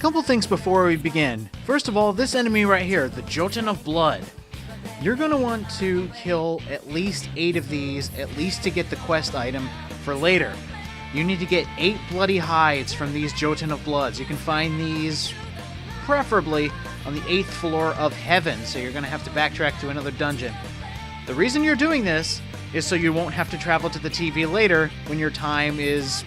Couple things before we begin. First of all, this enemy right here, the Jotun of Blood. You're going to want to kill at least 8 of these, at least to get the quest item for later. You need to get 8 bloody hides from these Jotun of Bloods. You can find these preferably on the 8th floor of Heaven, so you're going to have to backtrack to another dungeon. The reason you're doing this is so you won't have to travel to the TV later when your time is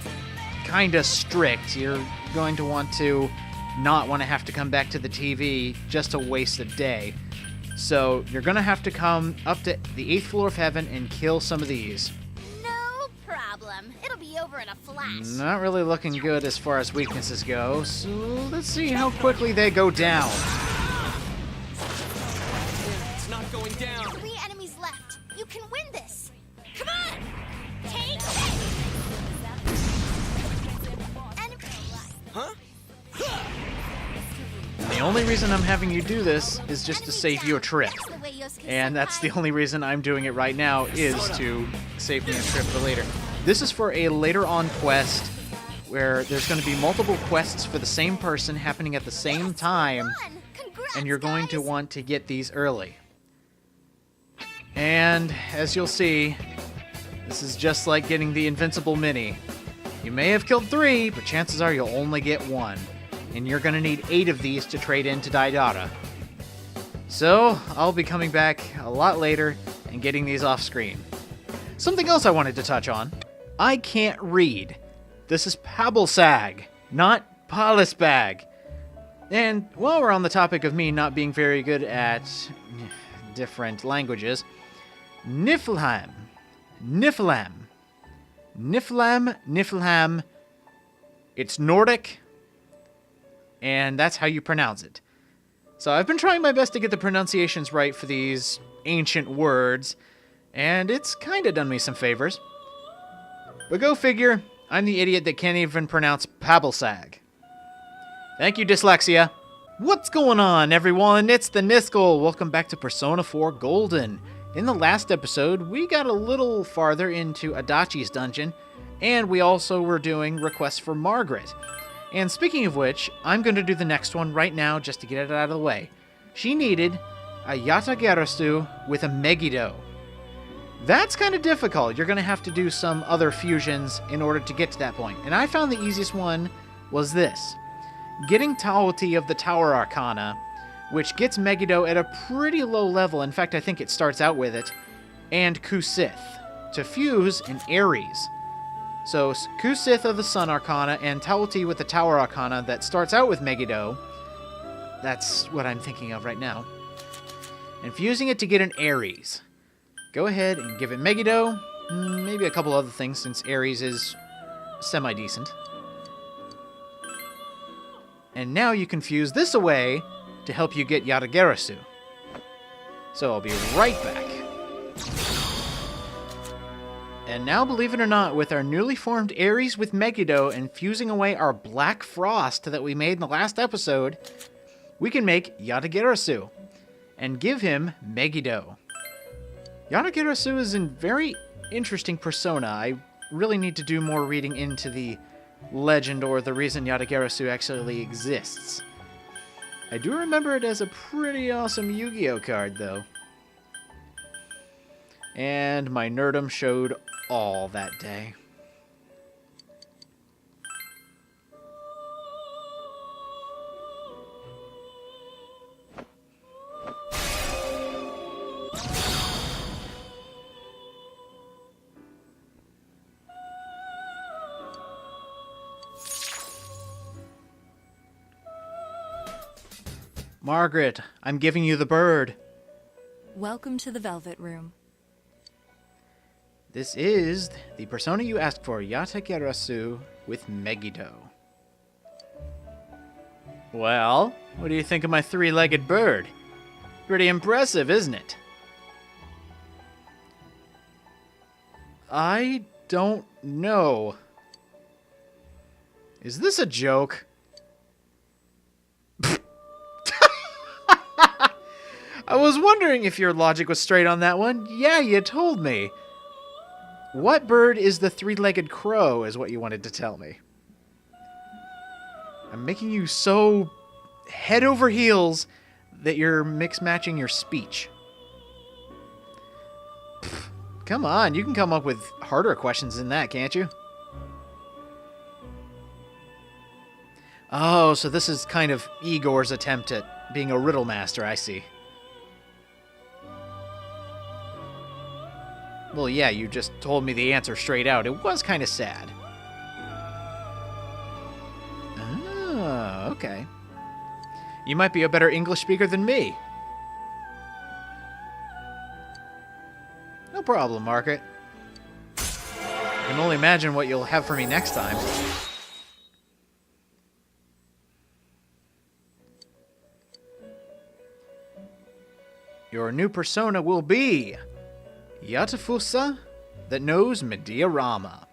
kinda strict. You're going to want to not want to have to come back to the TV just to waste a day. So you're going to have to come up to the 8th floor of Heaven and kill some of these. No problem. It'll be over in a flash. Not really looking good as far as weaknesses go, so let's see how quickly they go down. It's not going down. 3 enemies left. You can win this. Come on! Take this! Huh? The only reason I'm having you do this is just to save you a trip. And that's the only reason I'm doing it right now, is to save me a trip for later. This is for a later on quest where there's going to be multiple quests for the same person happening at the same time, and you're going to want to get these early. And as you'll see, this is just like getting the Invincible Mini. You may have killed 3, but chances are you'll only get 1. And you're going to need 8 of these to trade into Daidara. So, I'll be coming back a lot later and getting these off screen. Something else I wanted to touch on. I can't read. This is Pabalsag, not Palisbag. And while we're on the topic of me not being very good at different languages, Niflheim, it's Nordic, and that's how you pronounce it. So I've been trying my best to get the pronunciations right for these ancient words, and it's kind of done me some favors. But go figure, I'm the idiot that can't even pronounce Pabalsag. Thank you, dyslexia. What's going on, everyone? It's the Niskel. Welcome back to Persona 4 Golden. In the last episode, we got a little farther into Adachi's dungeon, and we also were doing requests for Margaret. And speaking of which, I'm going to do the next one right now just to get it out of the way. She needed a Yatagarasu with a Megiddo. That's kind of difficult. You're going to have to do some other fusions in order to get to that point. And I found the easiest one was this. Getting Taoti of the Tower Arcana, which gets Megiddo at a pretty low level. In fact, I think it starts out with it. And Kusith to fuse in Ares. So Kusith of the Sun Arcana and Taoti with the Tower Arcana that starts out with Megiddo. That's what I'm thinking of right now. And fusing it to get an Ares. Go ahead and give it Megiddo. Maybe a couple other things since Ares is semi-decent. And now you can fuse this away to help you get Yatagarasu. So I'll be right back. And now, believe it or not, with our newly formed Ares with Megiddo and fusing away our Black Frost that we made in the last episode, we can make Yatagarasu and give him Megiddo. Yatagarasu is a very interesting persona. I really need to do more reading into the legend or the reason Yatagarasu actually exists. I do remember it as a pretty awesome Yu-Gi-Oh card, though. And my nerdum showed all that day. Margaret, I'm giving you the bird. Welcome to the Velvet Room. This is the persona you asked for, Yatagarasu with Megiddo. Well, what do you think of my 3-legged bird? Pretty impressive, isn't it? I don't know. Is this a joke? I was wondering if your logic was straight on that one. Yeah, you told me. What bird is the 3-legged crow, is what you wanted to tell me. I'm making you so head over heels that you're mix-matching your speech. Pfft, come on, you can come up with harder questions than that, can't you? Oh, so this is kind of Igor's attempt at being a riddle master, I see. Well, yeah, you just told me the answer straight out. It was kind of sad. Oh, okay. You might be a better English speaker than me. No problem, Margaret. I can only imagine what you'll have for me next time. Your new persona will be Yatafusa that knows Mediarama.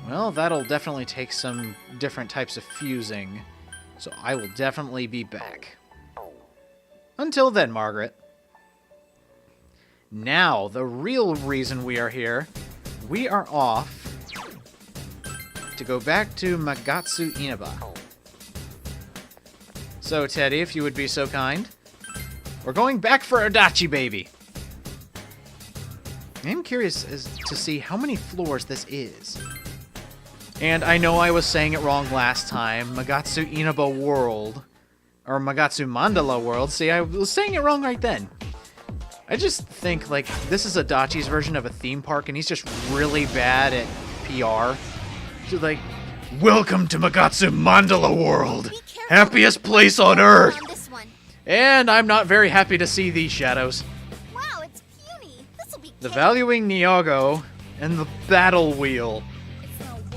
Well, that'll definitely take some different types of fusing, so I will definitely be back. Until then, Margaret. Now, the real reason we are here, we are off to go back to Magatsu Inaba. So, Teddy, if you would be so kind, we're going back for Adachi Baby. I'm curious as to see how many floors this is. And I know I was saying it wrong last time. Magatsu Inaba World. Or Magatsu Mandala World. See, I was saying it wrong right then. I just think, like, this is Adachi's version of a theme park, and he's just really bad at PR. So, like, welcome to Magatsu Mandala World. Happiest place on Earth. And I'm not very happy to see these shadows. Wow, it's puny. This'll be The Valuing Nyago and the Battle Wheel.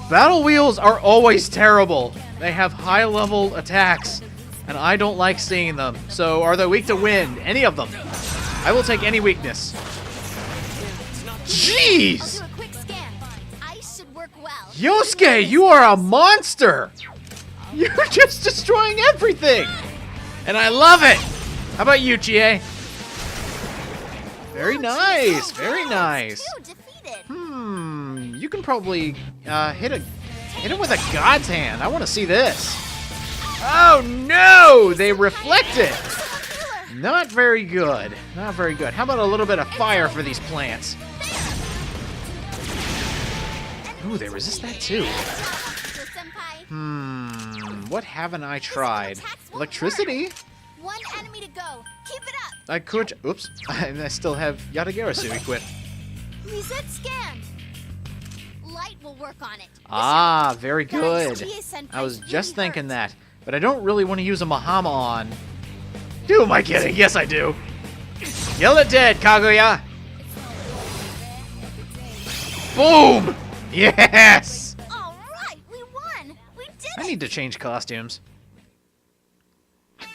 Battle Wheels are always terrible. They have high-level attacks, and I don't like seeing them. So, are they weak to wind? Any of them. I will take any weakness. Jeez! I'll do a quick scan. Ice should work well. Yosuke, you are a monster! You're just destroying everything! And I love it! How about you, Chie? Very nice, very nice. You can probably hit him with a God's hand. I want to see this. Oh no! They reflect it! Not very good. Not very good. How about a little bit of fire for these plants? Ooh, they resist that too. What haven't I tried? Electricity? One enemy to go. Keep it up. I could. Oops. I still have Yatagarasu equipped. Reset scan. Light will work on it. Ah, very good. I was just thinking that, but I don't really want to use a Mahama on. Who am I kidding? Yes, I do. Yell it dead, Kaguya. Boom! Yes! All right, we won. We did I it. need to change costumes. I'm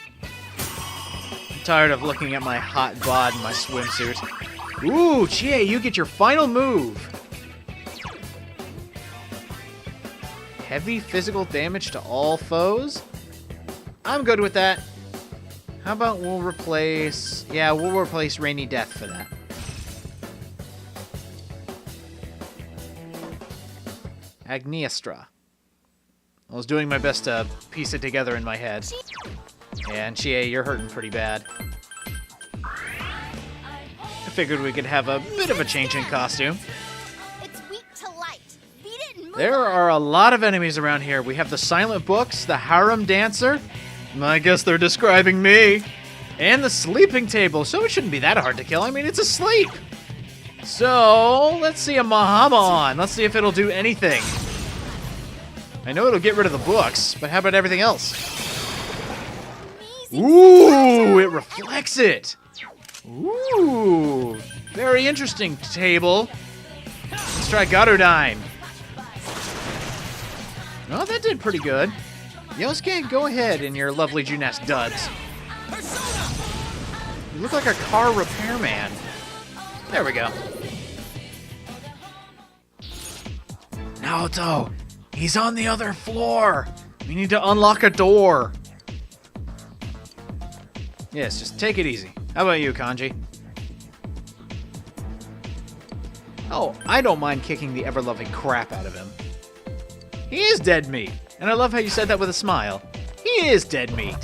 tired of looking at my hot bod in my swimsuit. Ooh, Chie, you get your final move. Heavy physical damage to all foes? I'm good with that. How about we'll replace... Yeah, we'll replace Rainy Death for that. Agniestra. I was doing my best to piece it together in my head. And Chie, you're hurting pretty bad. I figured we could have a bit of a change in costume. It's weak to light. Beat it and move There on. are a lot of enemies around here. We have the Silent Books, the Harem Dancer. I guess they're describing me. And the Sleeping Table, so it shouldn't be that hard to kill. I mean, it's asleep. So, let's see a Mahama on. Let's see if it'll do anything. I know it'll get rid of the books, but how about everything else? Ooh, it reflects it. Ooh, very interesting, table. Let's try Garudyne. Oh, that did pretty good. Yosuke, go ahead in your lovely Juness duds. You look like a car repairman. There we go. Naoto, he's on the other floor. We need to unlock a door. Yes, just take it easy. How about you, Kanji? Oh, I don't mind kicking the ever-loving crap out of him. He is dead meat. And I love how you said that with a smile. He is dead meat.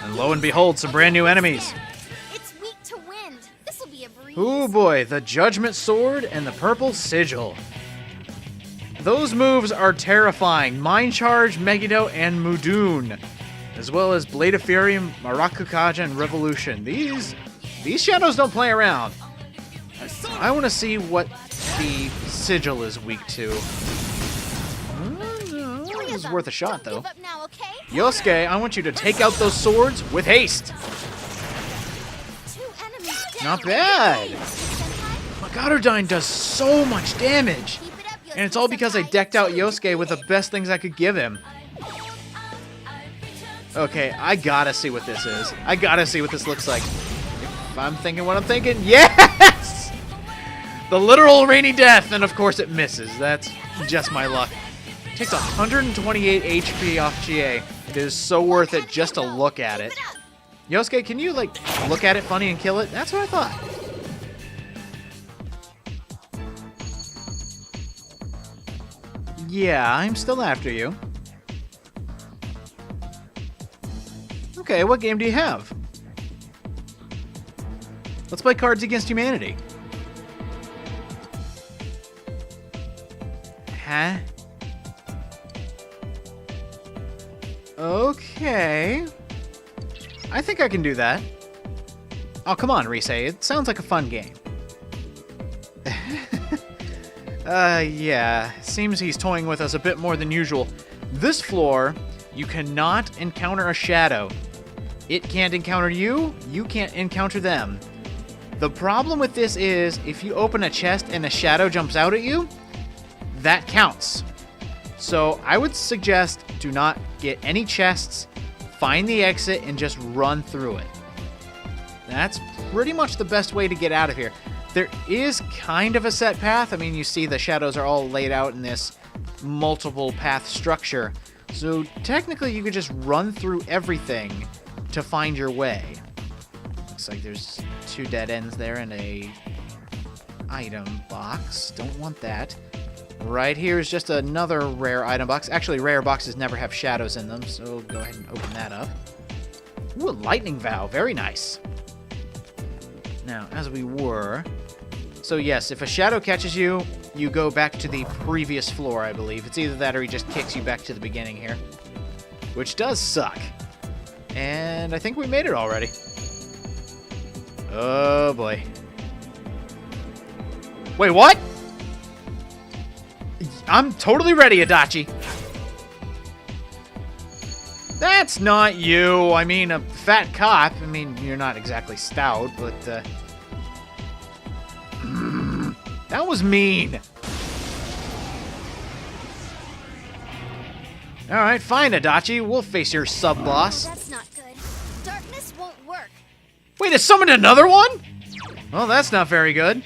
And lo and behold, some brand new enemies. It's weak to wind. This will be a breeze. Ooh boy, the Judgment Sword and the Purple Sigil. Those moves are terrifying. Mind Charge, Megiddo, and Mudun. As well as Blade of Fury, Marakukaja, and Revolution. These shadows don't play around. I want to see what the Sigil is weak to. It was worth a shot, though. Give up now, okay? Yosuke, I want you to take out those swords with haste. 2 enemies down. Not bad. Senpai, Magatsu does so much damage. keep it up, And it's all because I decked out Yosuke with the best things I could give him. Okay, I gotta see what this is. I gotta see what this looks like. If I'm thinking what I'm thinking, yes! The literal rainy death, and of course it misses. That's just my luck. Takes 128 HP off GA. It is so worth it just to look at it. Yosuke, can you, like, look at it funny and kill it? That's what I thought. Yeah, I'm still after you. Okay, what game do you have? Let's play Cards Against Humanity. Huh? Okay. I think I can do that. Oh, come on, Rise. It sounds like a fun game. Yeah. Seems he's toying with us a bit more than usual. This floor, you cannot encounter a shadow. It can't encounter you, you can't encounter them. The problem with this is, if you open a chest and a shadow jumps out at you, that counts. So I would suggest do not get any chests, find the exit, and just run through it. That's pretty much the best way to get out of here. There is kind of a set path. I mean, you see the shadows are all laid out in this multiple path structure. So technically you could just run through everything to find your way. Looks like there's 2 dead ends there and a item box. Don't want that. Right here is just another rare item box. Actually, rare boxes never have shadows in them, so go ahead and open that up. Ooh, a lightning vow. Very nice. Now, as we were... So yes, if a shadow catches you, you go back to the previous floor, I believe. It's either that or he just kicks you back to the beginning here. Which does suck. And I think we made it already. Oh, boy. Wait, what? I'm totally ready, Adachi. That's not you. I mean, a fat cop. I mean, you're not exactly stout, but, that was mean. Alright, fine, Adachi. We'll face your sub-boss. That's not good. Darkness won't work. Wait, it summoned another one? Well, that's not very good.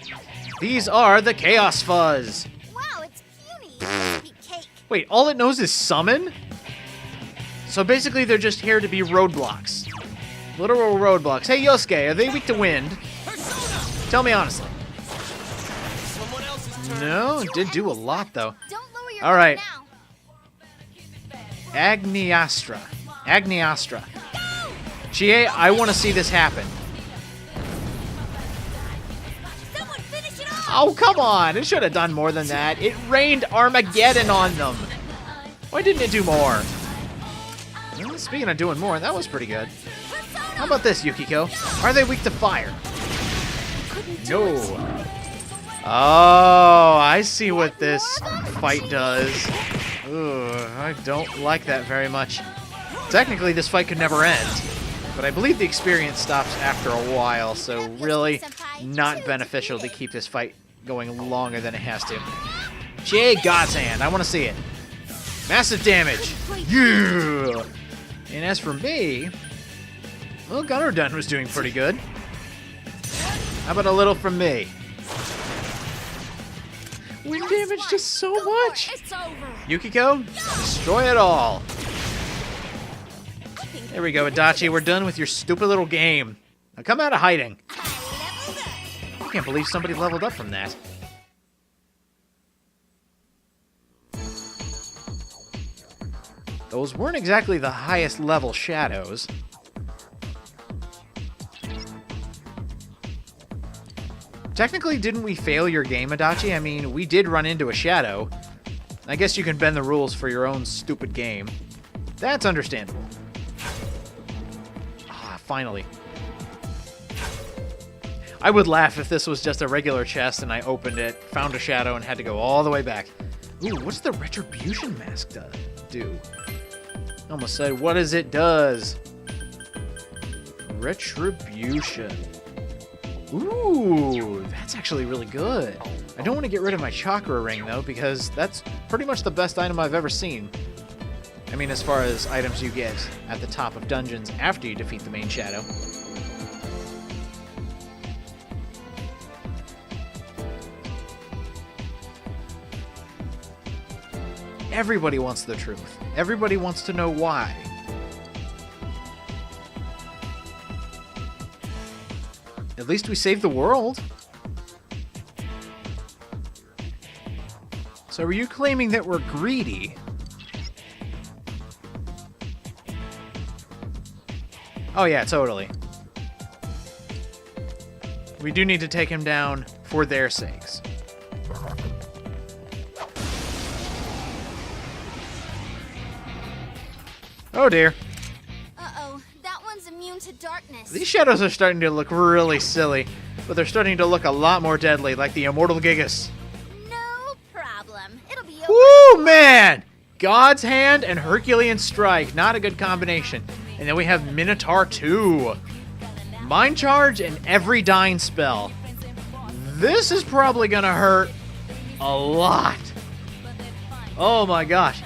These are the Chaos Fuzz. Wow, it's puny. It's supposed to be cake. Wait, all it knows is summon? So basically they're just here to be roadblocks. Literal roadblocks. Hey, Yosuke, are they weak to wind? Persona! Tell me honestly. Someone else's turn. No, it did do a lot, though. Don't lower your All right. guard now. Agniastra. Agniastra. Chie, I want to see this happen. Someone finish it off. Oh, come on. It should have done more than that. It rained Armageddon on them. Why didn't it do more? Well, speaking of doing more, that was pretty good. How about this, Yukiko? Are they weak to fire? No. Oh, I see what this fight does. Ugh, I don't like that very much. Technically, this fight could never end, but I believe the experience stops after a while, so really not beneficial to keep this fight going longer than it has to. Jay God's Hand, I want to see it. Massive damage. Yeah! And as for me, well, Gunnerdun was doing pretty good. How about a little from me? Wind damage just so much. It's over. Yukiko, destroy it all. There we go, Adachi. We're done with your stupid little game. Now come out of hiding. I leveled up. I can't believe somebody leveled up from that. Those weren't exactly the highest level shadows. Technically, didn't we fail your game, Adachi? I mean, we did run into a shadow. I guess you can bend the rules for your own stupid game. That's understandable. Ah, finally. I would laugh if this was just a regular chest and I opened it, found a shadow, and had to go all the way back. Ooh, what's the Retribution Mask do? I almost said, what does it does? Retribution. Ooh, that's actually really good. I don't want to get rid of my chakra ring, though, because that's pretty much the best item I've ever seen. I mean, as far as items you get at the top of dungeons after you defeat the main shadow. Everybody wants the truth. Everybody wants to know why. At least we saved the world. So are you claiming that we're greedy? Oh yeah, totally. We do need to take him down for their sakes. Oh dear. Uh-oh, that one's immune to darkness. These shadows are starting to look really silly, but they're starting to look a lot more deadly, like the Immortal Gigas. No problem. It'll be over. Woo, man! God's Hand and Herculean Strike. Not a good combination. And then we have Minotaur 2. Mind Charge and every dying spell. This is probably going to hurt a lot. Oh my gosh.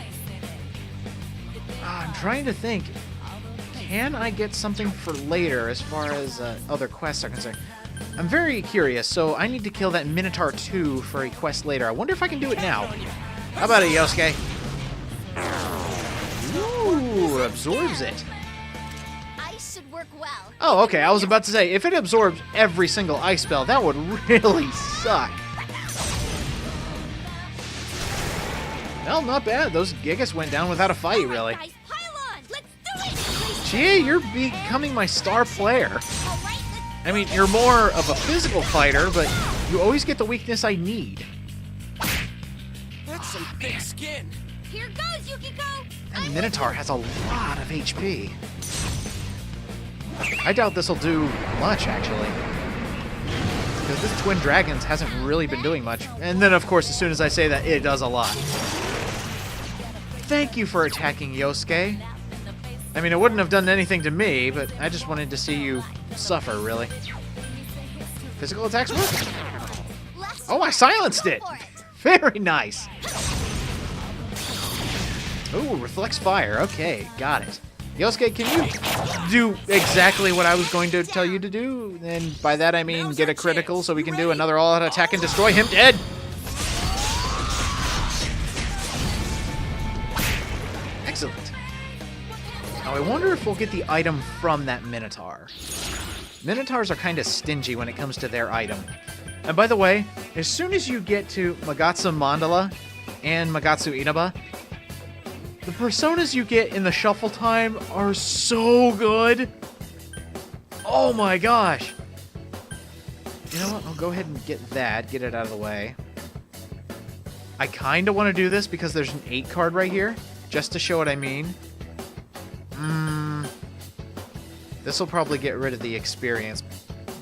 I'm trying to think. Can I get something for later as far as other quests are concerned? I'm very curious, so I need to kill that Minotaur 2 for a quest later. I wonder if I can do it now. How about it, Yosuke? Ooh, absorbs it. Ice should work well. Oh, okay, I was about to say, if it absorbs every single ice spell, that would really suck. Well, not bad. Those Gigas went down without a fight, really. Guys, pile on. Let's do it. Gee, you're becoming my star player. All right, I mean, you're more of a physical fighter, but you always get the weakness I need. That's some thick skin. here goes, Yukiko. That Minotaur has a lot of HP. I doubt this will do much, actually. Because this Twin Dragons hasn't really been doing much. And then, of course, as soon as I say that, it does a lot. Thank you for attacking Yosuke. I mean, it wouldn't have done anything to me, but I just wanted to see you suffer, really. Physical attacks work. Oh, I silenced it! Very nice. Oh, reflects fire. Okay, got it. Yosuke, can you do exactly what I was going to tell you to do? And by that I mean get a critical so we can do another all-out attack and destroy him dead. Excellent. Now I wonder if we'll get the item from that Minotaur. Minotaurs are kind of stingy when it comes to their item. And by the way, as soon as you get to Magatsu Mandala and Magatsu Inaba, the personas you get in the shuffle time are so good. Oh my gosh. You know what? I'll go ahead and get that. Get it out of the way. I kind of want to do this because there's an 8 card right here. Just to show what I mean. This will probably get rid of the experience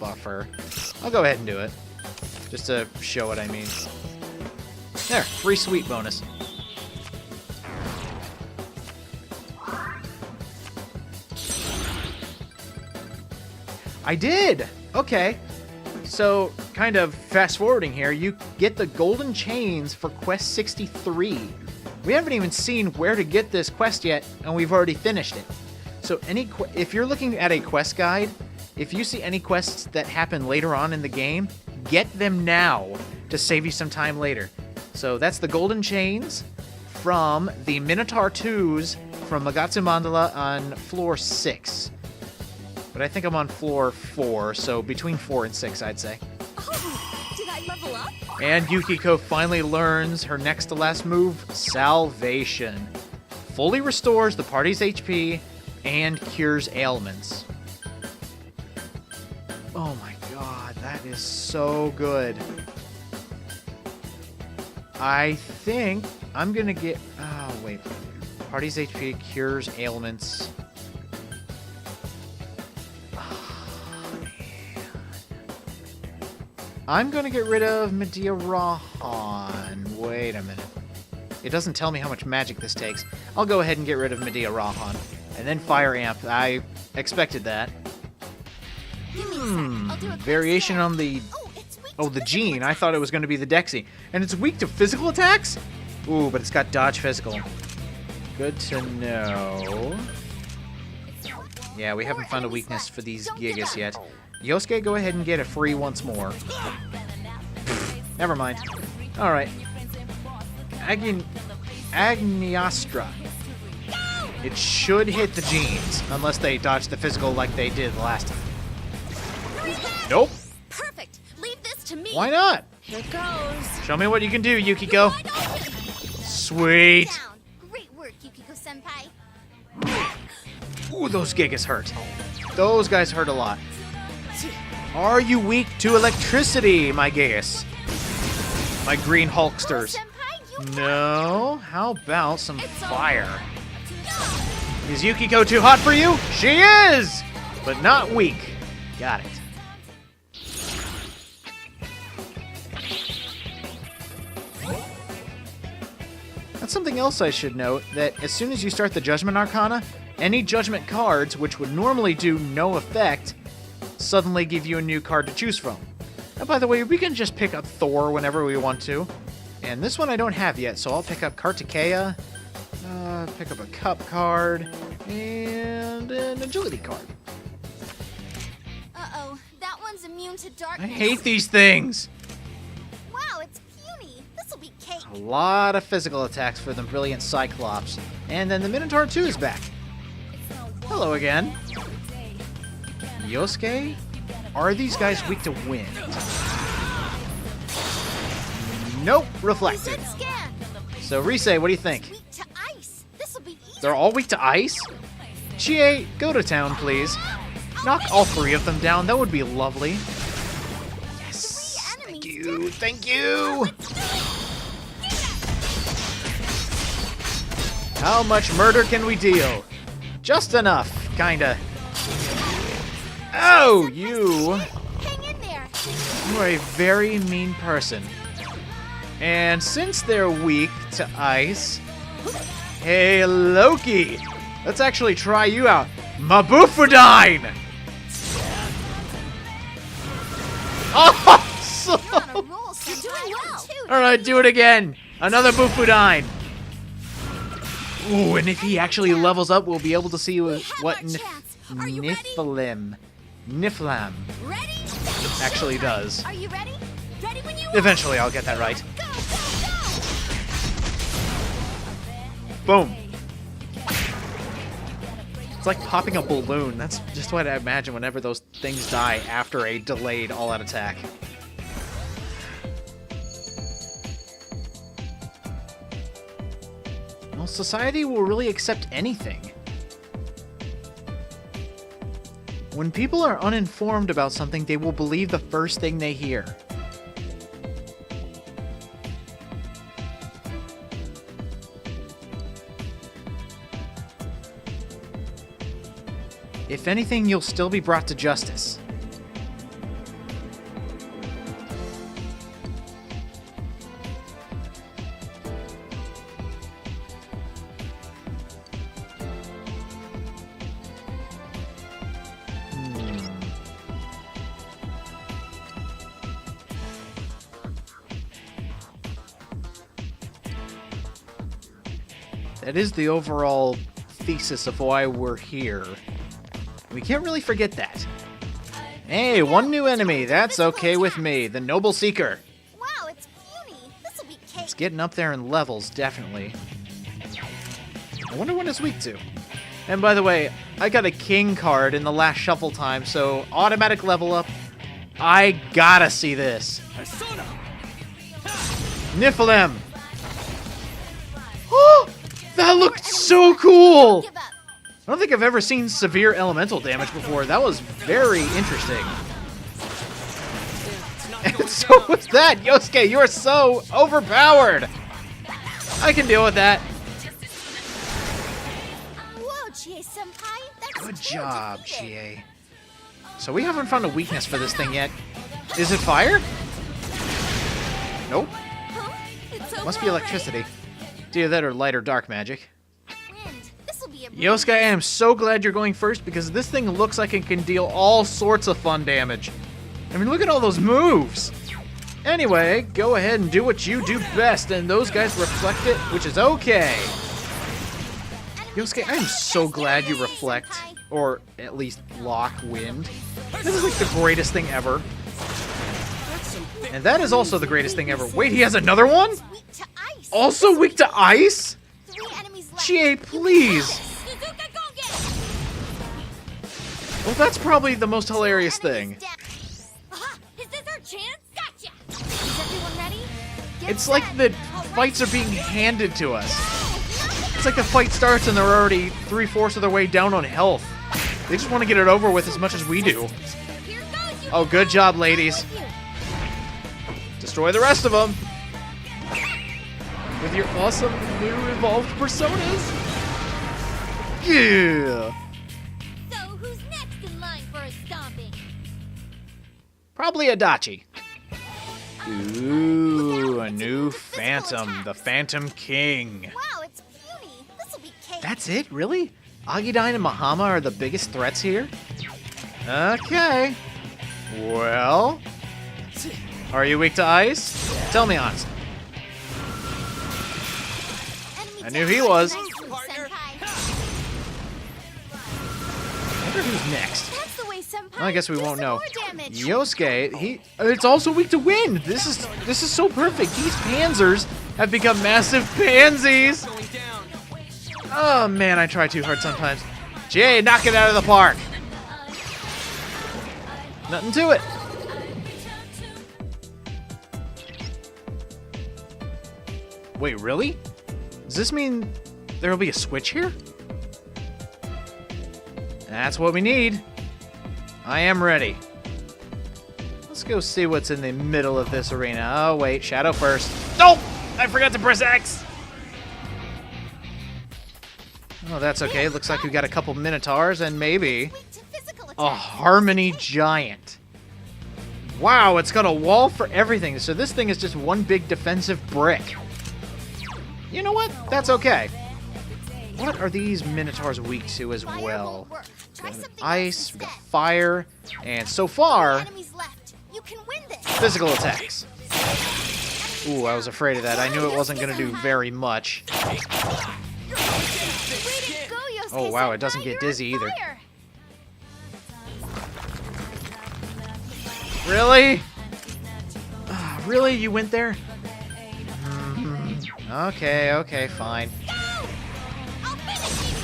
buffer. I'll go ahead and do it. Just to show what I mean. There. Free sweet bonus. I did! Okay. So, kind of fast-forwarding here, you get the golden chains for quest 63. We haven't even seen where to get this quest yet, and we've already finished it. So, if you're looking at a quest guide, if you see any quests that happen later on in the game, get them now to save you some time later. So, that's the golden chains from the Minotaur 2s from Magatsu Mandala on floor 6. But but I think I'm on floor 4, so between 4 and 6, I'd say. Oh, did I level up? And Yukiko finally learns her next to last move, Salvation. Fully restores the party's HP and cures ailments. Oh my god, that is so good. I think I'm gonna get... Oh, wait. Party's HP cures ailments. I'm gonna get rid of Medea Rahan. Wait a minute. It doesn't tell me how much magic this takes. I'll go ahead and get rid of Medea Rahan. And then Fire Amp. I expected that. Give me a sec. I'll do a quick Variation scan. on the... It's weak Oh, to the physical Gene. I thought it was going to be the Dexy. And it's weak to physical attacks? Ooh, but it's got dodge physical. Good to know. Yeah, we haven't found a weakness for these Gigas yet. Yosuke, go ahead and get a free once more. Never mind. Alright. Agniastra. It should hit the Genes, unless they dodge the physical like they did the last time. Nope. Perfect. Leave this to me. Why not? Here goes. Show me what you can do, Yukiko. Wide open. Sweet. Down. Great work, Yukiko-senpai. Ooh, those Gigas hurt. Those guys hurt a lot. Are you weak to electricity, my Gigas? My green Hulksters. Senpai, you No. How about some It's fire? Is Yukiko too hot for you? She is! But not weak. Got it. That's something else I should note, that as soon as you start the Judgment Arcana, any Judgment cards, which would normally do no effect, suddenly give you a new card to choose from. And by the way, we can just pick up Thor whenever we want to. And this one I don't have yet, so I'll pick up Kartikeya, pick up a Cup card, and an Agility card. Uh-oh. That one's immune to I darkness. hate these things! Wow, it's puny. This'll be cake. A lot of physical attacks for the Brilliant Cyclops. And then the Minotaur 2 is back. Hello again. Yosuke? Are these guys weak to wind? Nope, reflected. Reset scan. So Rise, what do you think? Weak to ice. This'll be easy. They're all weak to ice? Chie, go to town, please. Knock all 3 of them down, that would be lovely. Yes! 3 enemies Thank you, thank you! How much murder can we deal? Just enough, kinda. Oh, you! Hang in there. You are a very mean person. And since they're weak to ice... Hey, Loki! Let's actually try you out. Mabufudine! Awesome! You're on a roll, Senpai. You're doing well. Alright, do it again. Another Bufudine. Ooh, and if he actually levels up, we'll be able to see what our chance. Are you ready? Niflam Ready? actually does. Are you ready? Ready when you Eventually, I'll get that right. Go, go, go! Boom. It's like popping a balloon. That's just what I imagine whenever those things die after a delayed all-out attack. Well, society will really accept anything. When people are uninformed about something, they will believe the first thing they hear. If anything, you'll still be brought to justice. That is the overall thesis of why we're here. We can't really forget that. Hey, one new enemy. That's okay with me. The Noble Seeker. Wow, it's puny. This'll be cake. It's getting up there in levels, definitely. I wonder what it's weak to. And by the way, I got a king card in the last shuffle time, so automatic level up. I gotta see this. Persona. Niflheim. Oh, that looked so cool. Give up. I don't think I've ever seen severe elemental damage before. That was very interesting. And so was that, Yosuke. You are so overpowered. I can deal with that. Whoa, Chie-senpai. That's Good good job, defeated. Chie. So we haven't found a weakness for this thing yet. Is it fire? Nope. Huh? It's Must be over electricity. It's either that or light or dark magic. already. Wind. This'll be a Yosuke, I am so glad you're going first because this thing looks like it can deal all sorts of fun damage. I mean, look at all those moves. Anyway, go ahead and do what you do best, and those guys reflect it, which is okay. Yosuke, I am so glad you reflect, or at least block wind. This is like the greatest thing ever. That's some thick. And that is also the greatest thing ever. Wait, he has another one? Weak to ice. Also weak to ice? 3 enemies left. Chie, please. Suzuka Gongen. Well, that's probably the most hilarious thing. Aha! Is this our chance? Gotcha! Is everyone ready? Get It's like set. the All right. fights are being handed to us. No, It's like the fight starts and they're already 3/4 of their way down on health. They just want to get it over with as much as we do. Here goes, you Oh, good job, ladies. with you. Destroy the rest of them. With your awesome new evolved personas. Yeah. So who's next in line for a stomping? Probably Adachi. Ooh, a new Phantom. The Phantom King. Wow, it's puny. This'll be cake. That's it? Really? Agidine and Mahama are the biggest threats here? Okay. Well, are you weak to ice? Tell me honestly. Enemy I knew down. he was. Nice move, Partner. senpai. I wonder who's next. That's the way, senpai. Well, I guess we Do won't some know. more damage. Yosuke, it's also weak to wind. This is so perfect. These panzers have become massive pansies. Going down. Oh man, I try too hard sometimes. Jay, knock it out of the park. Nothing to it. Wait, really? Does this mean there will be a switch here? That's what we need. I am ready. Let's go see what's in the middle of this arena. Oh, wait, Shadow first. Nope! I forgot to press X! Oh, that's okay. Looks like we got a couple Minotaurs and maybe Weak to physical a attack. Harmony Giant. Wow, it's got a wall for everything. So this thing is just one big defensive brick. You know what? That's okay. What are these Minotaurs weak to as Fire well? won't work. Try something else Ice, we got instead. fire, and so 3 far, enemies left. You can win this. physical attacks. Enemy Ooh, I was down. afraid of that. I knew it wasn't going to do very much. Way to go, Yosuke Oh, wow, it senpai. doesn't get You're dizzy on either. fire. Really? Really? You went there? Okay, okay, fine. Go! I'll finish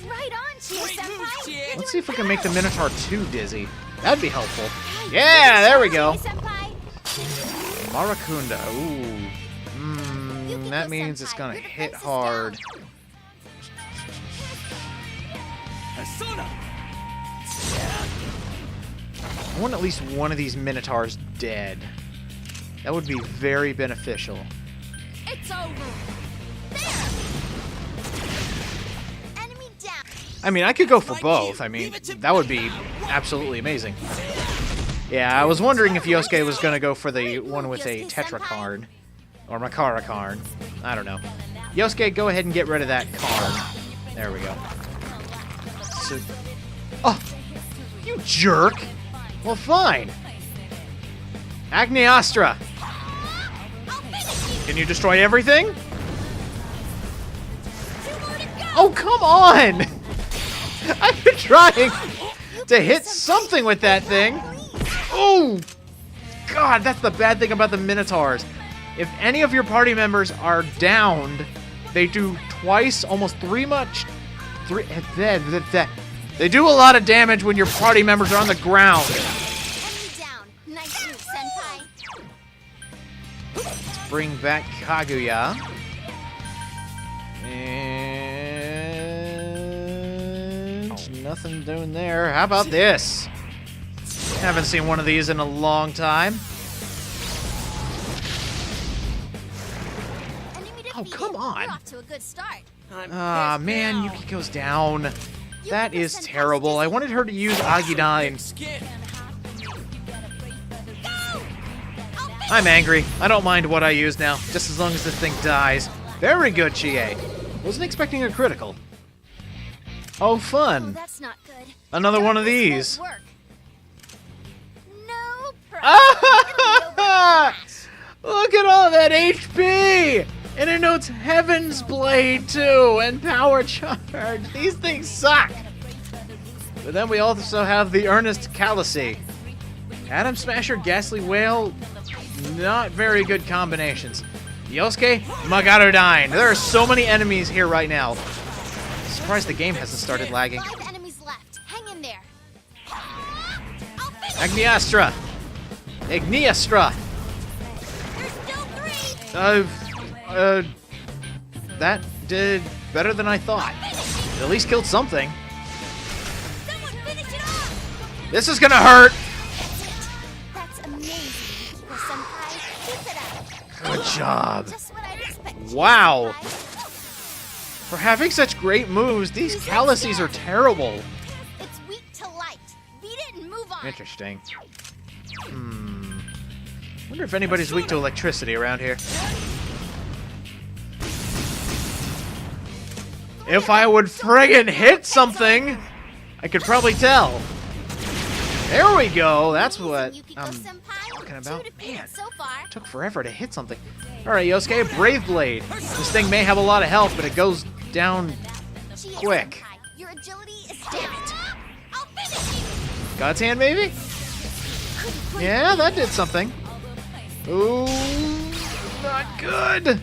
you. Right on, Chie Great move, senpai. Chie. You're Let's see doing if we can make the well. Minotaur too dizzy. That'd be helpful. Yeah, there we go. Chie senpai. Marakunda. Ooh. You can That go, means it's senpai. gonna Your hit defense is hard. down. Persona. I want at least one of these Minotaurs dead. That would be very beneficial. It's over. There. Enemy down. I mean, I could go for both. I mean, that would be absolutely amazing. Yeah, I was wondering if Yosuke was going to go for the one with a Tetra card. Or Makara card. I don't know. Yosuke, go ahead and get rid of that card. There we go. So, oh, you jerk! Well, fine. Agniastra! I'll finish you. Can you destroy everything? 2 more to go. Oh, come on! I've been trying to hit something with that thing. Oh! God, that's the bad thing about the Minotaurs. If any of your party members are downed, they do twice, almost three much. They do a lot of damage when your party members are on the ground. Enemy down. Nice move, Senpai. Let's bring back Kaguya. And nothing doing there. How about this? Haven't seen one of these in a long time. Enemy Oh, defeated. come on. You're off to a good start. Ah, man, Yuki goes down. That is terrible. I wanted her to use Agidine. Skip. I'm angry. I don't mind what I use now, just as long as this thing dies. Very good, Chie. Wasn't expecting a critical. Oh, Oh, fun. that's not good. Another one of This won't these. work. No problem. Look at all that HP! And it notes Heaven's Blade, too, and Power Charge. These things suck. But then we also have the Earnest Calice. Atom Smasher, Ghastly Whale, not very good combinations. Yosuke, Magarodine. There are so many enemies here right now. Surprised the game hasn't started lagging. 5 enemies left. Hang in there. Agniastra. Igniastra. There's still 3. That did better than I thought. It at least killed something. Someone finish it off. This is gonna hurt. That's amazing, Kiko Senpai. Keep it up. Good job. Just what I'd expect. Wow. Senpai. For having such great moves, these Calices are terrible. It's weak to light. Beat it and move on. Interesting. Wonder if anybody's weak to electricity around here. If I would friggin' hit something, I could probably tell. There we go. That's what Amazing, I'm Yukiko Senpai. talking about. 2 defeated Man. so far. Took forever to hit something. Alright, Yosuke, Brave Blade. This thing may have a lot of health, but it goes down Chia quick. Senpai, your agility is down. I'll finish you. God's Hand, maybe? Yeah, that did something. Ooh, not good.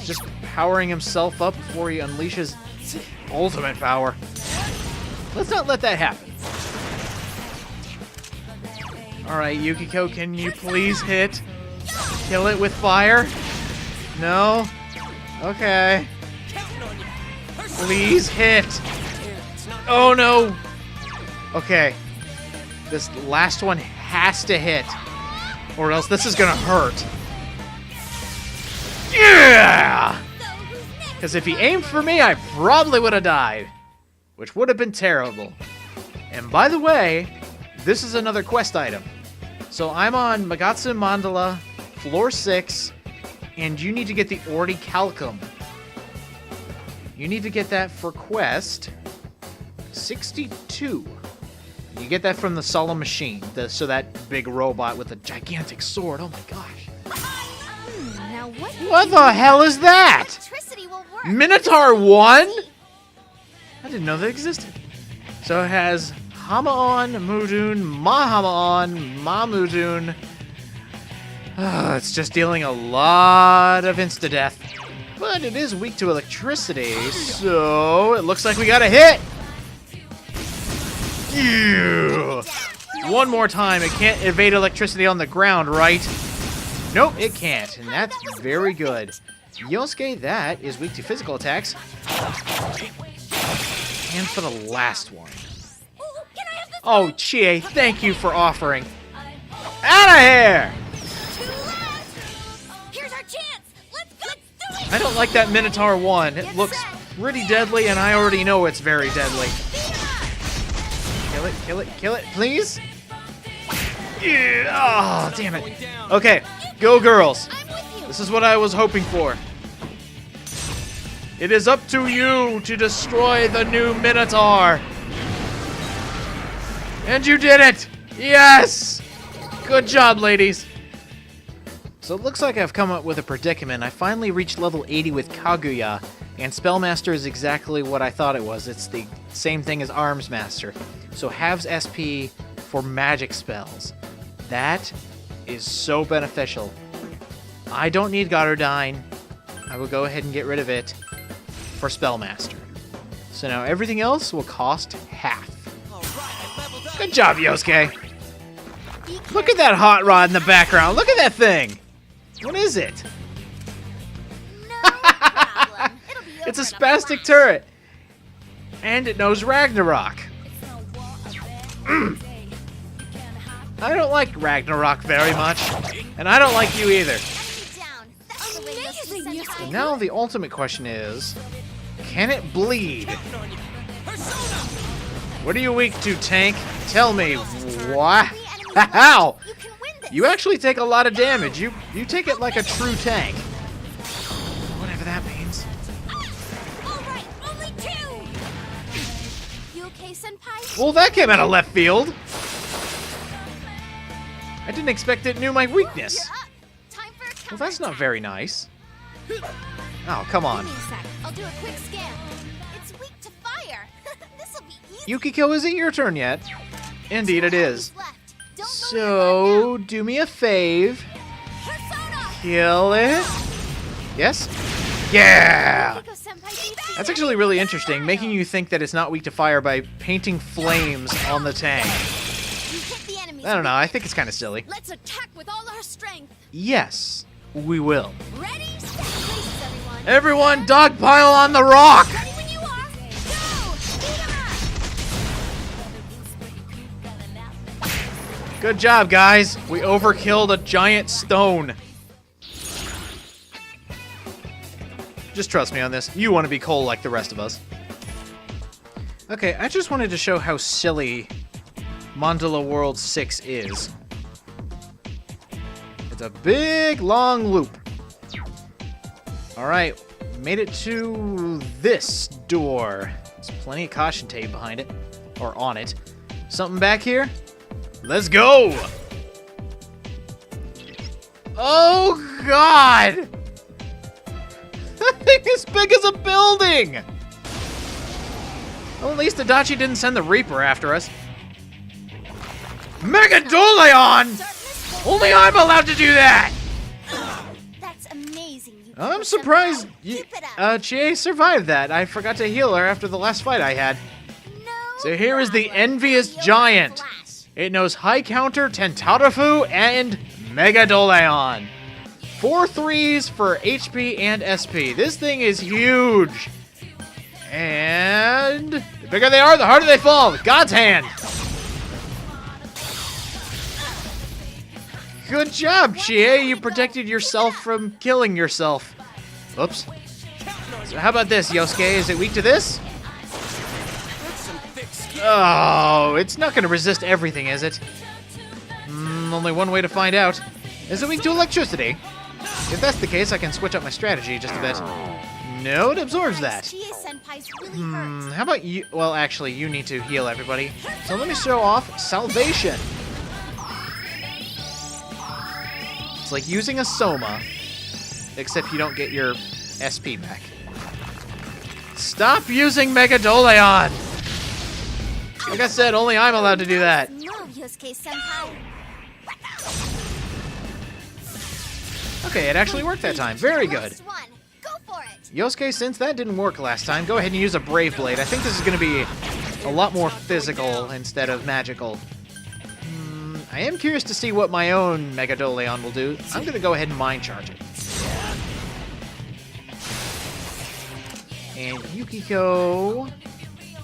Just powering himself up before he unleashes ultimate power. Let's not let that happen. Alright, Yukiko, can you please hit? Kill it with fire? No? Okay. Counting on you. Please hit. Oh no. Okay. This last one has to hit. Or else this is gonna hurt. Yeah! So who's next? Because if he aimed for me, I probably would have died. Which would have been terrible. And by the way, this is another quest item. So I'm on Magatsu Mandala, floor 6, and you need to get the Orichalcum. You need to get that for quest 62. You get that from the Solemn Machine, so that big robot with a gigantic sword. Oh my gosh. Now what? What the hell is that? Electricity will work. Minotaur 1? I didn't know that existed. So it has Hamaon, Mudun, Mahamaon, Mamudun. It's just dealing a lot of insta-death. But it is weak to electricity, so it looks like we got a hit. Yeah. One more time. It can't evade electricity on the ground, right? Nope, it can't, and that's very good. Yosuke, that is weak to physical attacks. And for the last one. Oh, can I have this? Oh, Chie, thank you for offering. Out of here! 2 left. Here's our chance. Let's do it. I don't like that Minotaur 1. It looks pretty deadly, and I already know it's very deadly. Beat 'em up. Kill it, kill it, kill it, please. Yeah. Oh, damn it. Okay, go girls. I'm with you. This is what I was hoping for. It is up to you to destroy the new Minotaur. And you did it! Yes! Good job, ladies. So it looks like I've come up with a predicament. I finally reached level 80 with Kaguya, and Spellmaster is exactly what I thought it was. It's the same thing as Arms Master. So halves SP for magic spells. That is so beneficial. I don't need Goddardine. I will go ahead and get rid of it. for Spellmaster. So now everything else will cost half. All right, I leveled up. Good job, Yosuke. Look at that hot rod in the background. Look at that thing. What is it? No problem. It'll be It's a over in spastic flash. turret. And it knows Ragnarok. I don't like Ragnarok very much. And I don't like you either. Enemy down. That's the way Yosuke Senpai. And now the ultimate question is, can it bleed? On you. Persona! What are you weak to, Tank? Tell me. What? The enemy How? You can win this. You actually take a lot of damage. You take it like a true tank. Whatever that means. All right, only 2. You okay, Senpai? Well, that came out of left field. I didn't expect it knew my weakness. You're up. Time for a Well, that's not counterattack. very nice. Oh, come on. Give me a sec. I'll do a quick scan. It's weak to fire. This'll be easy. Yukiko, is it your turn yet? Indeed it is. Left. Don't load it right So, do me a fave. now. Persona! Kill it. Yes? Yeah! Yukiko Senpai beats That's you. actually really interesting, making you think that it's not weak to fire by painting flames on the tank. You hit the enemies. I don't know, I think it's kind of silly. Let's attack with all our strength. Yes, we will. Ready? Set places, everyone. Everyone, dogpile on the rock! Ready when you are. Go! Beat 'em up. Good job, guys. We overkilled a giant stone. Just trust me on this. You want to be coal like the rest of us. Okay, I just wanted to show how silly Mandala World 6 is. It's a big, long loop. Alright, made it to this door. There's plenty of caution tape behind it. Or on it. Something back here? Let's go! Oh, God! That thing is big as a building! Well, at least Adachi didn't send the Reaper after us. Megadoleon! Only I'm allowed to do that! That's amazing. Yukiko I'm surprised Senpai. Keep it up. Chie survived that. I forgot to heal her after the last fight I had. No So here is the problem. envious You'll giant. flash. It knows High Counter, Tentarufu, and Megadoleon. 4 3s for HP and SP. This thing is huge. And the bigger they are, the harder they fall. God's hand. Good job, Chie. You protected yourself from killing yourself. Oops. So how about this, Yosuke? Is it weak to this? That's some thick skin. Oh, it's not going to resist everything, is it? Only one way to find out. Is it weak to electricity? If that's the case, I can switch up my strategy just a bit. No, it absorbs that. Chie Senpai's really hurt. How about you? Well, actually, you need to heal everybody. So let me show off Salvation. It's like using a Soma, except you don't get your SP back. Stop using Megadoleon! Like I said, only I'm allowed to do that. Move, Yosuke Senpai. Okay, it actually worked that time. Very good. Last one. Go for it. Yosuke, since that didn't work last time, go ahead and use a Brave Blade. I think this is going to be a lot more physical instead of magical. I am curious to see what my own Megadoleon will do. I'm going to go ahead and Mind Charge it. And Yukiko,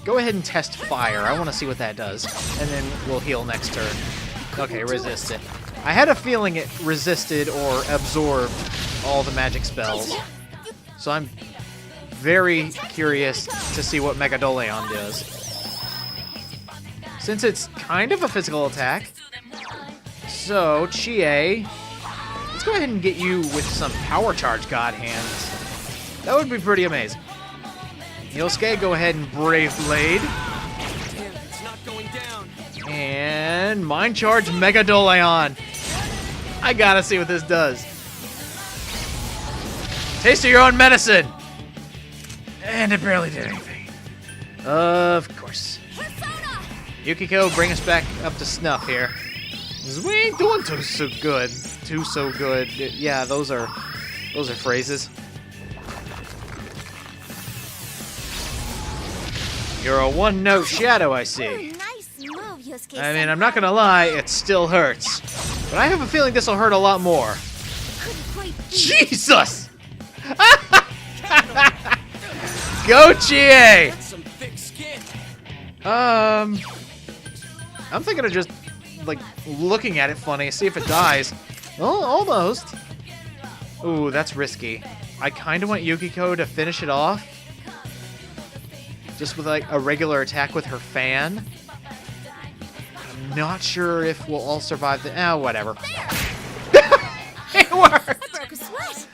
go ahead and test Fire. I want to see what that does. And then we'll heal next turn. Okay, resist it. I had a feeling it resisted or absorbed all the magic spells. So I'm very curious to see what Megadoleon does. Since it's kind of a physical attack. So, Chie, let's go ahead and get you with some Power Charge God Hands. That would be pretty amazing. Yosuke, go ahead and Brave Blade. Damn, it's not going down. And Mind Charge Megadoleon. I gotta see what this does. Taste of your own medicine. And it barely did anything. Of course. Persona. Yukiko, bring us back up to snuff here. 'Cause we ain't doing too so good. Yeah, those are phrases. You're a one-note shadow, I Ooh, see. nice move, Yosuke. I mean, I'm not gonna lie, it still hurts. But I have a feeling this'll hurt a lot more. Couldn't quite beat Jesus! Go, Chie! That's some thick skin. I'm thinking of just, like, looking at it funny, see if it dies. Oh, almost. Ooh, that's risky. I kind of want Yukiko to finish it off. Just with, like, a regular attack with her fan. I'm not sure if we'll all survive the... whatever. It worked! I broke a sweat.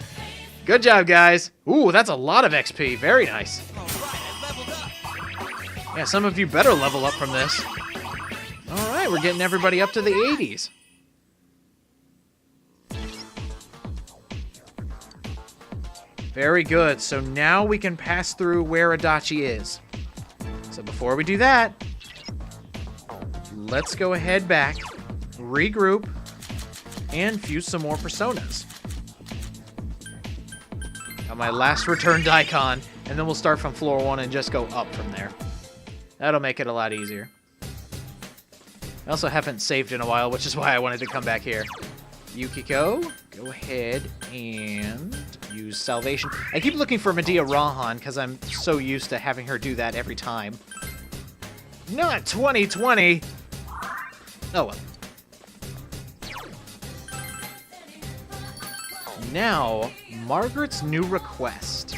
Good job, guys. Ooh, that's a lot of XP. Very nice. All right, I leveled up. Yeah, some of you better level up from this. All right, we're getting everybody up to the 80s. Very good. So now we can pass through where Adachi is. So before we do that, let's go ahead back, regroup, and fuse some more personas. Got my last returned icon, and then we'll start from floor 1 and just go up from there. That'll make it a lot easier. I also haven't saved in a while, which is why I wanted to come back here. Yukiko, go ahead and use Salvation. I keep looking for Medea Rahan because I'm so used to having her do that every time. Not 2020! Oh well. Now, Margaret's new request.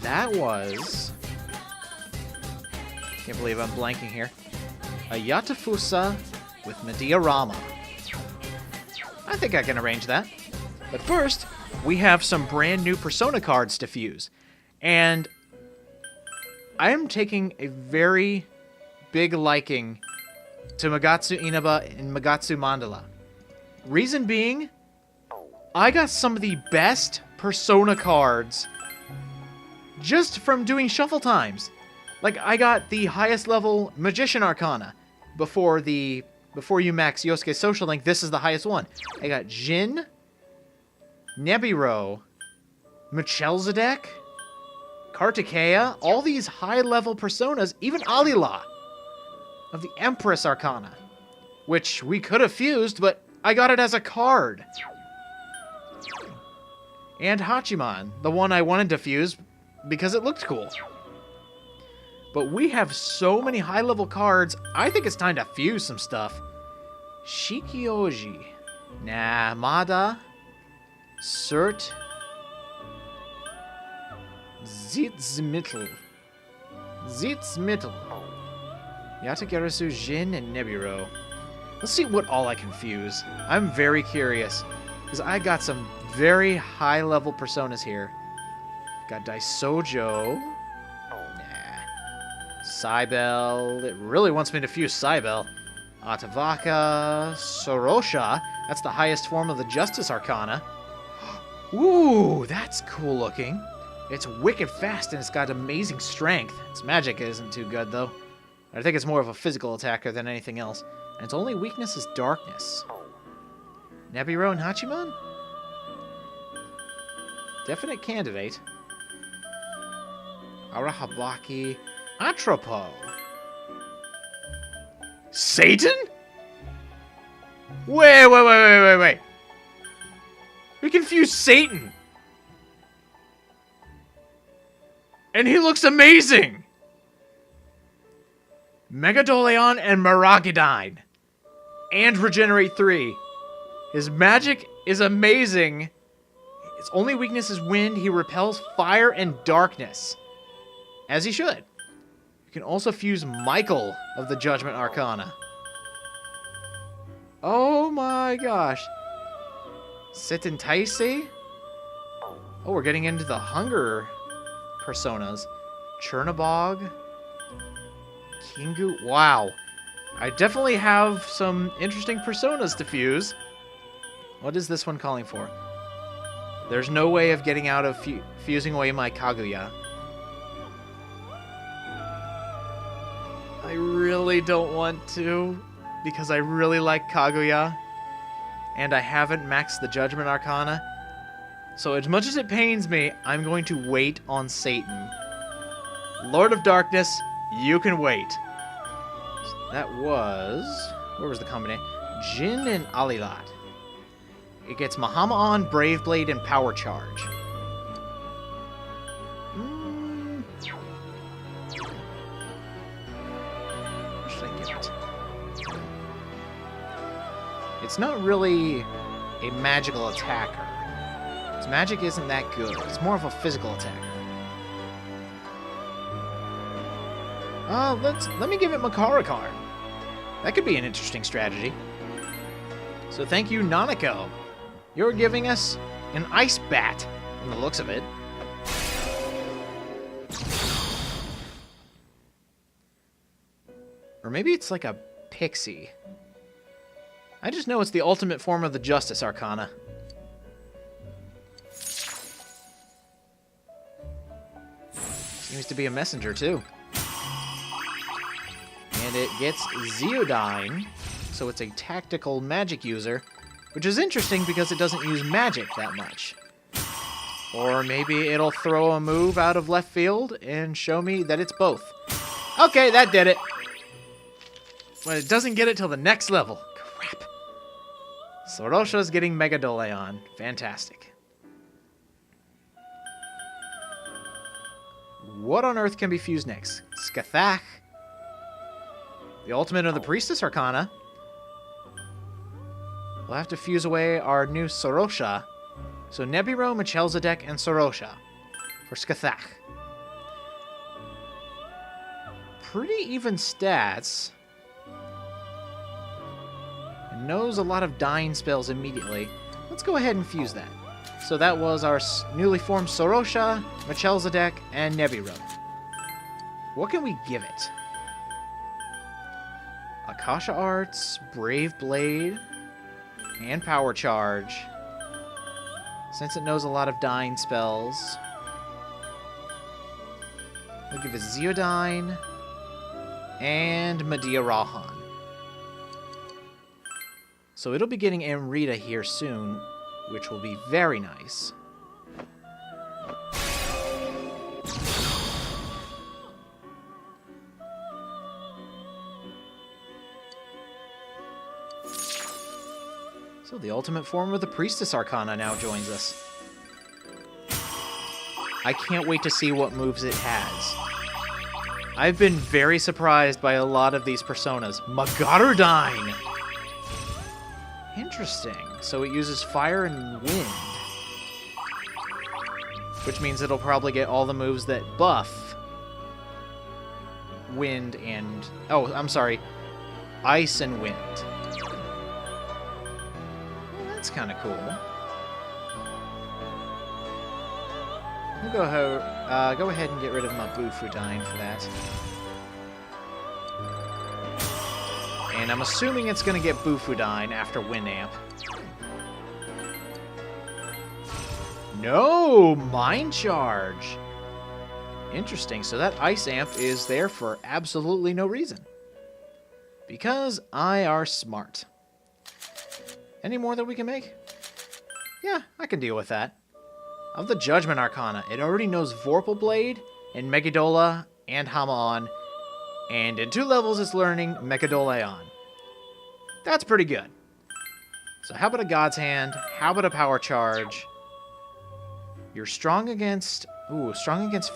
That was... Can't believe I'm blanking here. A Yatafusa with Medea Rama. I think I can arrange that. But first, we have some brand new Persona cards to fuse. And I am taking a very big liking to Magatsu Inaba and Magatsu Mandala. Reason being, I got some of the best Persona cards just from doing shuffle times. Like, I got the highest level Magician Arcana before you max Yosuke's Social Link. This is the highest one. I got Jin, Nebiro, Melchizedek, Kartikeya, all these high-level personas, even Alila of the Empress Arcana, which we could have fused, but I got it as a card. And Hachiman, the one I wanted to fuse because it looked cool. But we have so many high-level cards, I think it's time to fuse some stuff. Shikioji. Nah, Mada. Cert. Zitzmittel. Yatagarasu, Jin, and Nebiro. Let's see what all I can fuse. I'm very curious, because I got some very high-level personas here. Got Daisojo. Cybele. It really wants me to fuse Cybele. Atavaka. Sorosha. That's the highest form of the Justice Arcana. Ooh, that's cool looking. It's wicked fast and it's got amazing strength. Its magic isn't too good, though. I think it's more of a physical attacker than anything else. And its only weakness is darkness. Nebiro and Hachiman? Definite candidate. Arahabaki. Atropo. Satan? Wait. We can fuse Satan. And he looks amazing. Megadoleon and Maragidine. And Regenerate 3. His magic is amazing. His only weakness is wind. He repels fire and darkness. As he should. You can also fuse Michael of the Judgment Arcana. Oh my gosh. Setentaise? Oh, we're getting into the hunger personas. Chernobog. Kingu. Wow. I definitely have some interesting personas to fuse. What is this one calling for? There's no way of getting out of fusing away my Kaguya. I really don't want to, because I really like Kaguya, and I haven't maxed the Judgment Arcana. So as much as it pains me, I'm going to wait on Satan. Lord of Darkness, You can wait. That was... Where was the combination? Jin and Alilat. It gets Mahama-on, Brave Blade, and Power Charge. What should I give it? It's not really a magical attacker. Its magic isn't that good. It's more of a physical attacker. Let me give it Makarakar. That could be an interesting strategy. So thank you, Nanako. You're giving us an ice bat, from the looks of it. Or maybe it's like a pixie. I just know it's the ultimate form of the Justice Arcana. Seems to be a messenger, too. And it gets Zeodyne, so it's a tactical magic user, which is interesting because it doesn't use magic that much. Or maybe it'll throw a move out of left field and show me that it's both. Okay, that did it. But it doesn't get it till the next level. Crap. Sorosha's getting Megadoleon. Fantastic. What on earth can be fused next? Skathach. The ultimate of the Priestess Arcana. We'll have to fuse away our new Sorosha. So Neburo, Melchizedek, and Sorosha for Skathach. Pretty even stats. It knows a lot of dying spells immediately. Let's go ahead and fuse that. So that was our newly formed Sorosha, Melchizedek, and Neburo. What can we give it? Akasha Arts, Brave Blade, and Power Charge. Since it knows a lot of dying spells, we'll give it Zeodyne and Medea Rahan. So it'll be getting Amrita here soon, which will be very nice. So the ultimate form of the Priestess Arcana now joins us. I can't wait to see what moves it has. I've been very surprised by a lot of these personas. Magarudyne! Interesting. So it uses fire and wind. Which means it'll probably get all the moves that buff wind and... Oh, I'm sorry. Ice and wind. That's kind of cool. We'll go ahead and get rid of my Bufudyne for that. And I'm assuming it's going to get Bufudyne after Winamp. No! Mind Charge! Interesting. So that Ice Amp is there for absolutely no reason. Because I are smart. Any more that we can make? Yeah, I can deal with that. Of the Judgment Arcana, it already knows Vorpal Blade, and Megadola, and Hama-on, and in 2 levels it's learning Megadoleon. That's pretty good. So how about a God's Hand? How about a Power Charge? You're strong against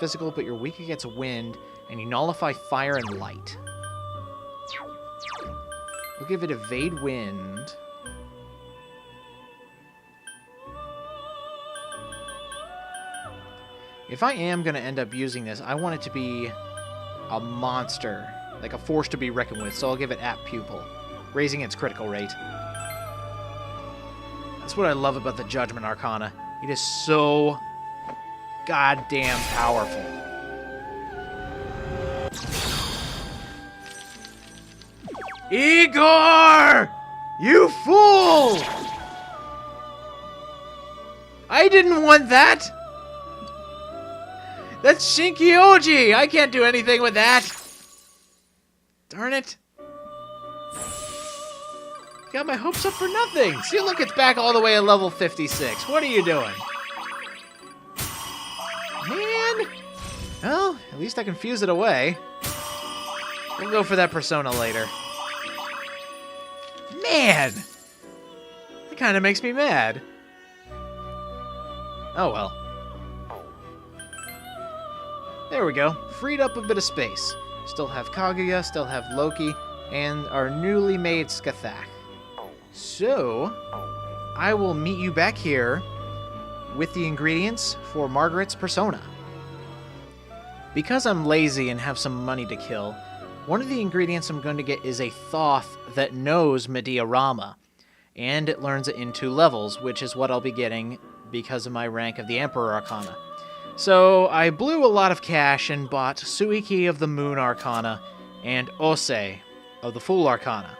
physical, but you're weak against wind, and you nullify fire and light. We'll give it Evade Wind. If I am going to end up using this, I want it to be a monster, like a force to be reckoned with, so I'll give it Apt Pupil, raising its critical rate. That's what I love about the Judgment Arcana. It is so goddamn powerful. Igor! You fool! I didn't want that! That's Shinkyoji! I can't do anything with that! Darn it. Got my hopes up for nothing! See, look, it's back all the way at level 56. What are you doing? Man! Well, at least I can fuse it away. We'll go for that persona later. Man! That kind of makes me mad. Oh well. There we go. Freed up a bit of space. Still have Kaguya, still have Loki, and our newly made Skathak. So, I will meet you back here with the ingredients for Margaret's persona. Because I'm lazy and have some money to kill, one of the ingredients I'm going to get is a Thoth that knows Medea-Rama, and it learns it in 2 levels, which is what I'll be getting because of my rank of the Emperor Arcana. So I blew a lot of cash and bought Suiki of the Moon Arcana and Ose of the Fool Arcana,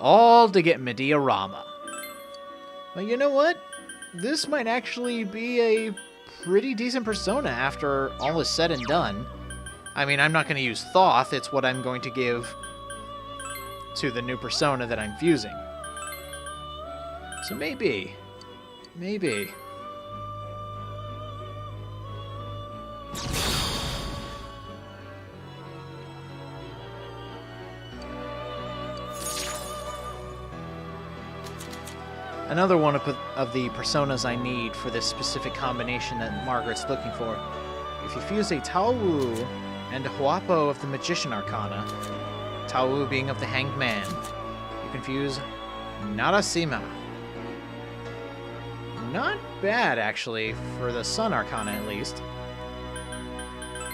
all to get Medea-Rama. But you know what? This might actually be a pretty decent persona after all is said and done. I mean, I'm not going to use Thoth, it's what I'm going to give to the new persona that I'm fusing. So maybe. Another one of the personas I need for this specific combination that Margaret's looking for. If you fuse a Taowu and a Huapo of the Magician Arcana, Taowu being of the Hanged Man, you can fuse Narasima. Not bad, actually, for the Sun Arcana at least.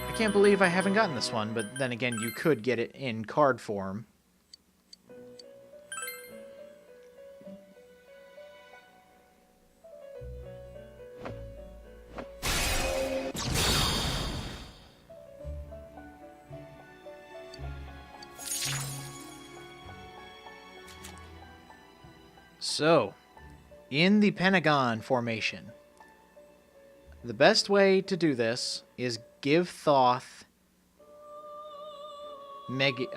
I can't believe I haven't gotten this one, but then again, you could get it in card form. So, in the Pentagon formation, the best way to do this is give Thoth Medea-Rama.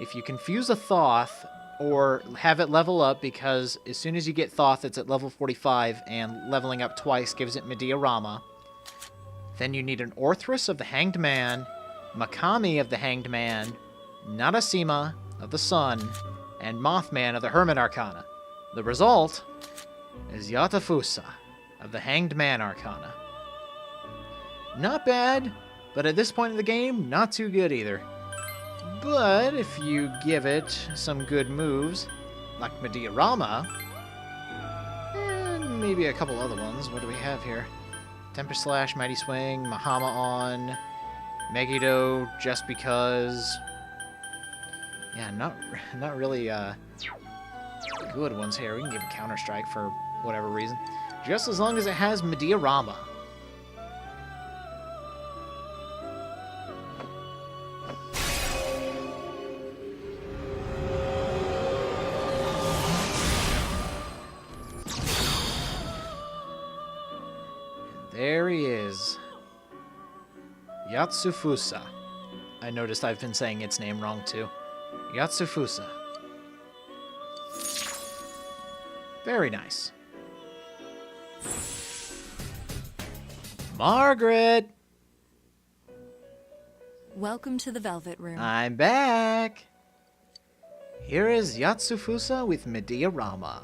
If you confuse a Thoth or have it level up, because as soon as you get Thoth, it's at level 45, and leveling up twice gives it Medea-Rama, then you need an Orthrus of the Hanged Man, Makami of the Hanged Man, Narasima of the Sun, and Mothman of the Hermit Arcana. The result is Yatafusa of the Hanged Man Arcana. Not bad, but at this point in the game, not too good either. But if you give it some good moves, like Medea-Rama, and maybe a couple other ones. What do we have here? Temper Slash, Mighty Swing, Mahama on, Megiddo, just because. Yeah, not really good ones here. We can give a Counter Strike for whatever reason. Just as long as it has Medea-Rama. There he is. Yatsufusa. I noticed I've been saying its name wrong too. Yatsufusa. Very nice. Margaret! Welcome to the Velvet Room. I'm back! Here is Yatsufusa with Medea-Rama.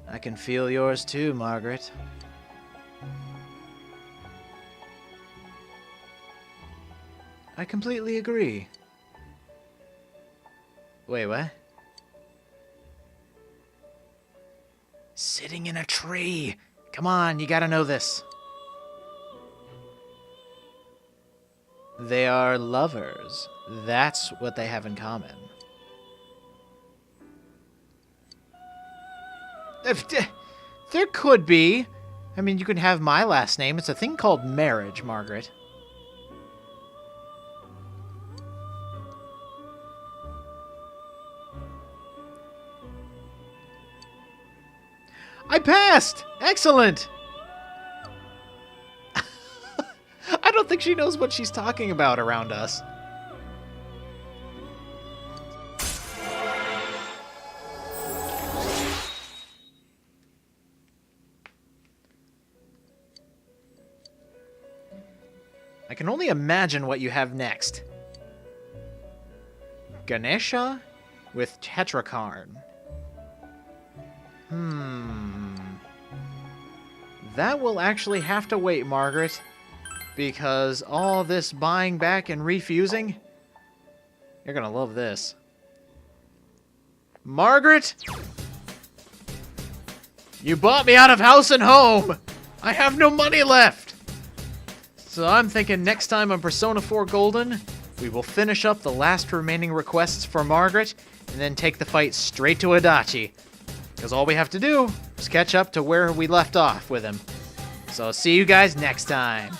I can feel yours too, Margaret. I completely agree. Wait, what? Sitting in a tree. Come on, you gotta know this. They are lovers. That's what they have in common. There could be. I mean, you can have my last name. It's a thing called marriage, Margaret. I passed! Excellent! I don't think she knows what she's talking about around us. I can only imagine what you have next. Ganesha with Tetrakarn. That will actually have to wait, Margaret. Because all this buying back and refusing, you're gonna love this. Margaret! You bought me out of house and home! I have no money left! So I'm thinking next time on Persona 4 Golden, we will finish up the last remaining requests for Margaret, and then take the fight straight to Adachi. Because all we have to do is catch up to where we left off with him. So see you guys next time.